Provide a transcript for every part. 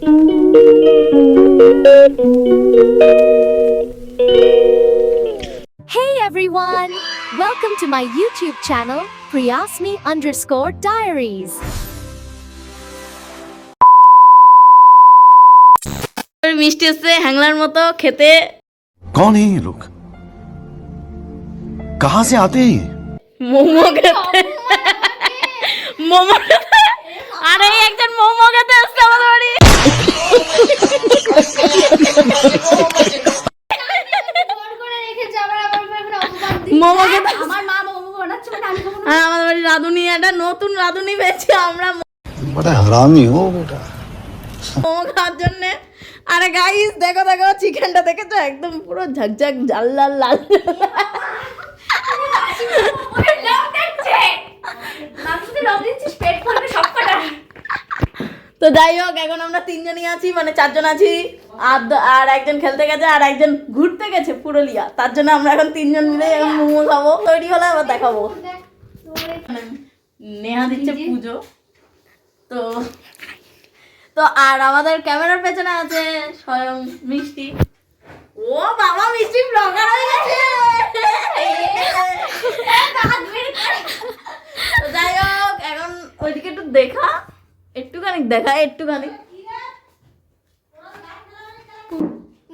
Hey everyone! Welcome to my YouTube channel, Priyasmi_Diaries. মিষ্টি হচ্ছে হ্যাংলার মতো খেতে। कौन है ये लोग? कहाँ से आते हैं? মোমো খেতে, মোমো খেতে। আরে একজন মোমো খেতে আসছে আমাদের বাড়ি। মোমো খেতে আমার মা মোমো বানাচ্ছে, মানে আমি খাবো না। আর আমাদের বাড়ি রাঁধুনি, একটা নতুন রাঁধুনি পেয়েছি আমরা बड़ा हरामी हो बेटा। মোমো খাওয়ার জন্য। আরে গাইস দেখো দেখো চিকেনটা দেখেছো, একদম পুরো ঝকঝক জাল লাল লাল। তো যাই হোক, এখন আমরা তিনজনই আছি, মানে চারজন আছি, আর একজন খেলতে গেছে, আর একজন ঘুরতে গেছে পুরুলিয়া। তার জন্য আমরা এখন তিনজন মিলে এখন মোমো খাবো। তৈরি হলে আবার দেখাবো। নেহা দিচ্ছে পুজো। তো তো আর আমাদের ক্যামেরার পেছনে আছে স্বয়ং মিষ্টি। ও বাবা, মিষ্টি ব্লগার হয়ে গেছে। তো যাই হোক, এখন ওইদিকে একটু দেখা, একটুখানি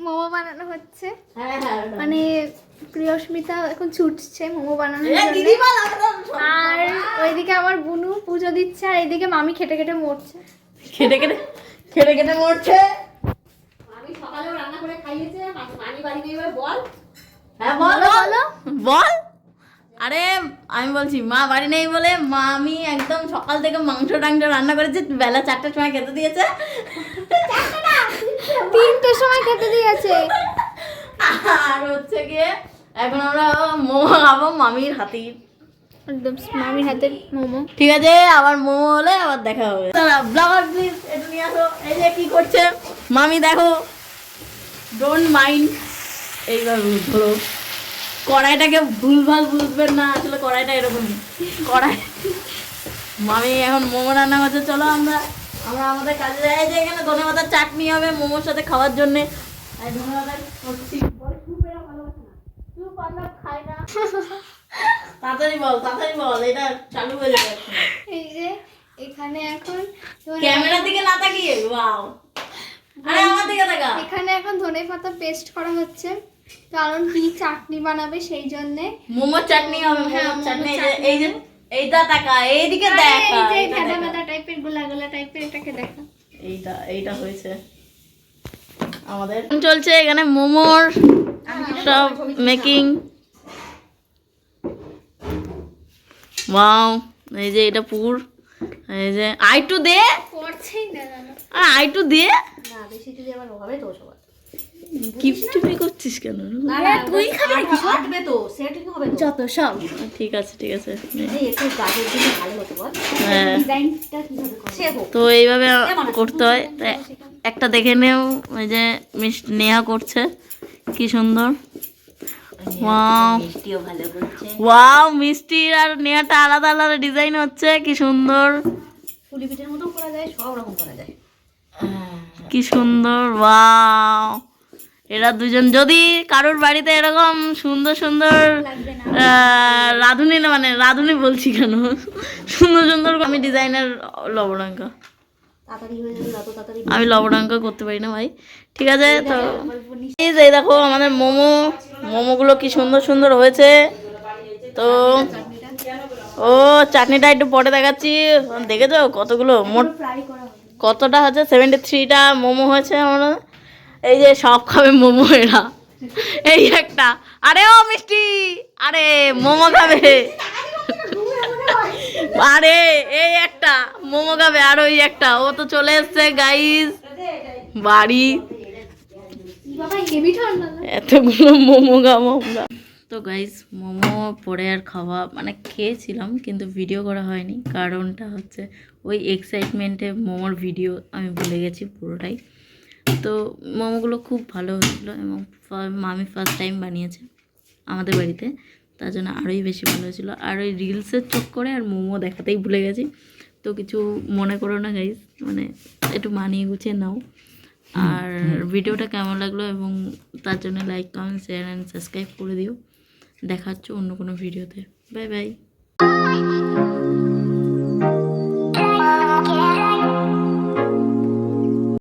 মোমো বানানো হচ্ছে, হ্যাঁ মানে প্রিয়স্মিতা এখন ছুটছে মোমো বানানোর দিদি জন্য। আর ওইদিকে আমার বুনু পুজো দিচ্ছে, আর এইদিকে মামি খেটে খেটে মরছে। খেটে কেটে মরছে। আমি সকালেও রান্না করে খাইয়েছে, মানি বাড়ি নেই বল। হ্যাঁ বলো বল। আরে আমি বলছি মা বাড়ি নেই বলে মামি একদম সকাল থেকে মাংস টাংস রান্না করেছে, বেলা 4টার সময় খেতে দিয়েছে। 3টের সময় খেতে দিয়েছে। আর হচ্ছে গিয়ে এখন আমরা মোমো খাবো মামির হাতির। একদম মামির হাতের মোমো। ঠিক আছে, আবার মোমো হলে আবার দেখা হবে। ব্লগার প্লিজ একটু নিয়ে আসো। এই যে কি করছে মামি দেখো, ডোন্ট মাইন্ড। এইবার ধরো কড়াইটাকে ভুলভাল বুঝবেন না, আসলে কড়াইটা এরকমই কড়াই। মামি এখন মোমো রান্না করছে। চলো আমরা আমাদের কাজে যাই। যে এখানে ধনেপাতার চাটনি হবে মোমোর সাথে খাওয়ার জন্যে। ধন্যবাদ করছি। খাই না। তাড়াতাড়ি বল, এটা চালু হয়ে যাবে। এই যে এখানে এখন ক্যামেরার দিকে না তাকিয়ে, ওয়াও। আরে আমার দিকে তাকা। এখানে এখন ধনেপাতা পেস্ট করা হচ্ছে, কারণ কি চাটনি বানাবে সেই জন্য। মোমোর চাটনি হবে। হ্যাঁ, মোমোর চাটনি। মোমোর চাটনি এই যে এইটা তাকা, এইদিকে দেখা। এই যে এইটা ভেদা দেখা। ভেদা টাইপের গোলা টাইপের, এটাকে দেখা। এইটা হয়েছে আমাদের। চলছে এখানে মোমোর সব মেকিং। ওয়াও, এই যে এটা পুর। এই যে আইটু দে, করছেই না জানো। আর আইটু দে। না বেশি যদি আবার হবে তো সবার। কিপটিপি করছিস কেন? না তুই খাবি কি হাঁটবে তো, সেটা কি হবে তো। যত সব ঠিক আছে এই একটু গাজর দিলে ভালো হতো বল। হ্যাঁ, ডিজাইনটা কিভাবে করব সেবো। তো এইভাবে করতে হয়। একটা দেখে নেও, ওই যে নেহা করছে কি সুন্দর। ওয়াও মিষ্টিও ভালো করছে। ওয়াও, মিষ্টি আর নেহাটা আলাদা আলাদা ডিজাইন হচ্ছে, কি সুন্দর। পুলি পিঠের মতো করা যায়, সব রকম করা যায়। কি সুন্দর। ওয়াও, এরা দুজন যদি কারোর বাড়িতে এরকম সুন্দর সুন্দর রাঁধুনি, না মানে রাঁধুনি বলছি কেন, সুন্দর সুন্দর আমি ডিজাইনের লবণাঙ্কা, তাড়াতাড়ি হয়ে যাবে, যত তাড়াতাড়ি। আমি লবণাঙ্কা করতে পারি না ভাই। ঠিক আছে, তো এই যে দেখো আমাদের মোমোগুলো কি সুন্দর সুন্দর হয়েছে। তো ও চাটনিটা একটু পরে দেখাচ্ছি। দেখেছো কতগুলো, মোট কতটা হচ্ছে? 73টা মোমো হয়েছে আমরা। এই যে সব খাবে মোমো এরা। এই একটা, আরে ও মিষ্টি, আরে মোমো খাবে। আরে এই একটা মোমো খাবে, আর ওই একটা ও তো চলে এসছে গাইস বাড়ি। এতগুলো মোমো খাবো আমরা। তো গাইস মোমো পরে আর খাওয়া মানে খেয়েছিলাম, কিন্তু ভিডিও করা হয়নি। কারণটা হচ্ছে ওই এক্সাইটমেন্টে মোমোর ভিডিও আমি ভুলে গেছি পুরোটাই। তো মোমোগুলো খুব ভালো হয়েছিলো, এবং মামি ফার্স্ট টাইম বানিয়েছে আমাদের বাড়িতে, তার জন্য আরোই বেশি ভালো হয়েছিলো। আর ওই রিলসের চক্করে আর মোমো দেখাতেই ভুলে গেছি। তো কিছু মনে করো না গাইস, মানে একটু মানিয়ে গুছিয়ে নাও। আর ভিডিওটা কেমন লাগলো এবং তার জন্য like comment share and subscribe করে দিও। দেখা হচ্ছে অন্য কোনো ভিডিওতে। Bye bye.